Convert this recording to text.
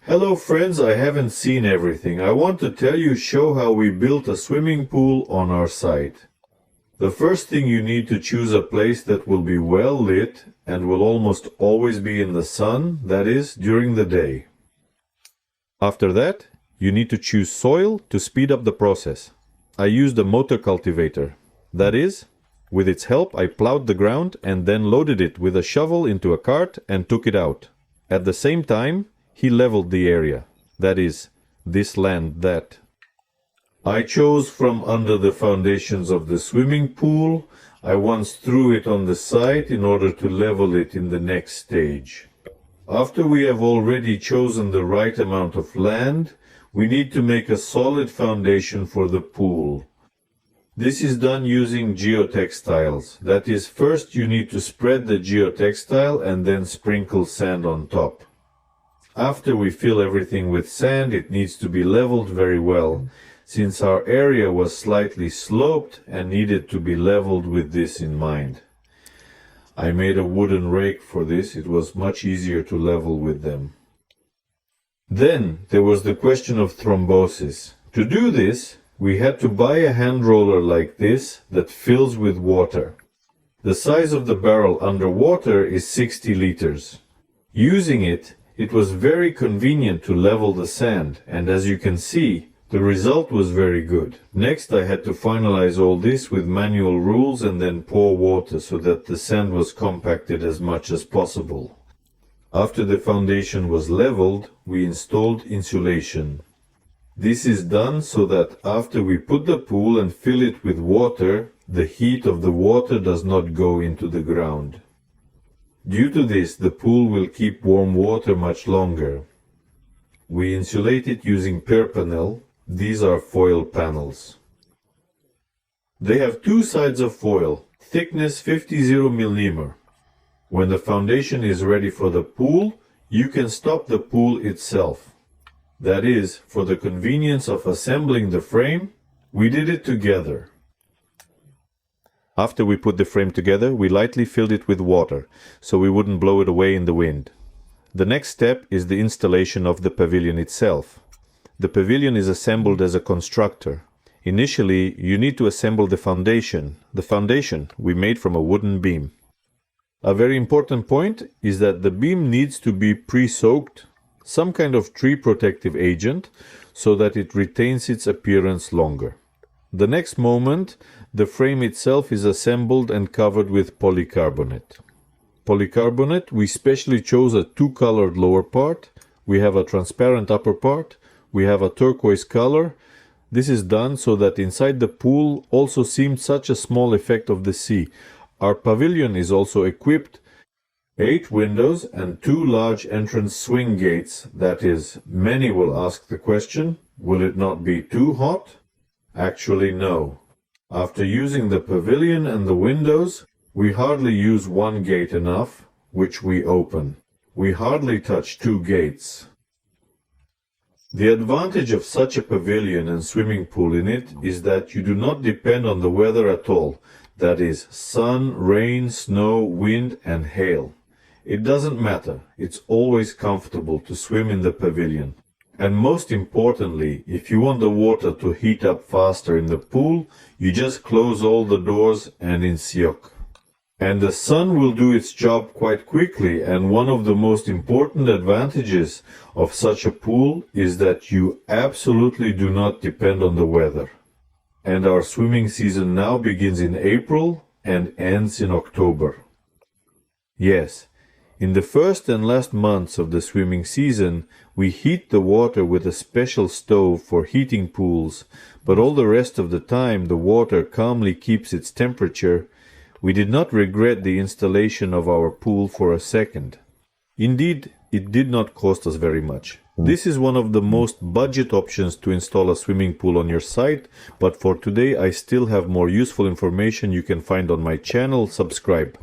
Hello friends, I haven't seen everything. I want to show how we built a swimming pool on our site. The first thing, you need to choose a place that will be well lit and will almost always be in the sun, that is, during the day. After that, you need to choose soil to speed up the process. I used a motor cultivator. That is, with its help I plowed the ground and then loaded it with a shovel into a cart and took it out. At the same time, he leveled the area. That is, this land that. I chose from under the foundations of the swimming pool. I once threw it on the site in order to level it in the next stage. After we have already chosen the right amount of land, we need to make a solid foundation for the pool. This is done using geotextiles. That is, first you need to spread the geotextile and then sprinkle sand on top. After we fill everything with sand, it needs to be leveled very well, since our area was slightly sloped and needed to be leveled with this in mind. I made a wooden rake for this. It was much easier to level with them. Then there was the question of thrombosis. To do this, we had to buy a hand roller like this that fills with water. The size of the barrel underwater is 60 liters. Using it, it was very convenient to level the sand, and as you can see, the result was very good. Next, I had to finalize all this with manual rules and then pour water so that the sand was compacted as much as possible. After the foundation was leveled, we installed insulation. This is done so that after we put the pool and fill it with water, the heat of the water does not go into the ground. Due to this, the pool will keep warm water much longer. We insulate it using Perpanel. These are foil panels. They have two sides of foil, thickness 50 mm. When the foundation is ready for the pool, you can stop the pool itself. That is, for the convenience of assembling the frame, we did it together. After we put the frame together, we lightly filled it with water, so we wouldn't blow it away in the wind. The next step is the installation of the pavilion itself. The pavilion is assembled as a constructor. Initially, you need to assemble the foundation. The foundation we made from a wooden beam. A very important point is that the beam needs to be pre-soaked, some kind of tree protective agent, so that it retains its appearance longer. The next moment, the frame itself is assembled and covered with polycarbonate. Polycarbonate, we specially chose a two-colored lower part. We have a transparent upper part. We have a turquoise color. This is done so that inside the pool also seemed such a small effect of the sea. Our pavilion is also equipped 8 windows and 2 large entrance swing gates. That is, many will ask the question, will it not be too hot? Actually, no. After using the pavilion and the windows, we hardly use one gate enough, which we open. We hardly touch 2 gates. The advantage of such a pavilion and swimming pool in it is that you do not depend on the weather at all. That is, sun, rain, snow, wind, and hail. It doesn't matter. It's always comfortable to swim in the pavilion. And most importantly, if you want the water to heat up faster in the pool, you just close all the doors and in Siok. And the sun will do its job quite quickly, and one of the most important advantages of such a pool is that you absolutely do not depend on the weather. And our swimming season now begins in April and ends in October. Yes, in the first and last months of the swimming season, we heat the water with a special stove for heating pools, but all the rest of the time the water calmly keeps its temperature. We did not regret the installation of our pool for a second. Indeed, it did not cost us very much. This is one of the most budget options to install a swimming pool on your site, but for today I still have more useful information you can find on my channel. Subscribe.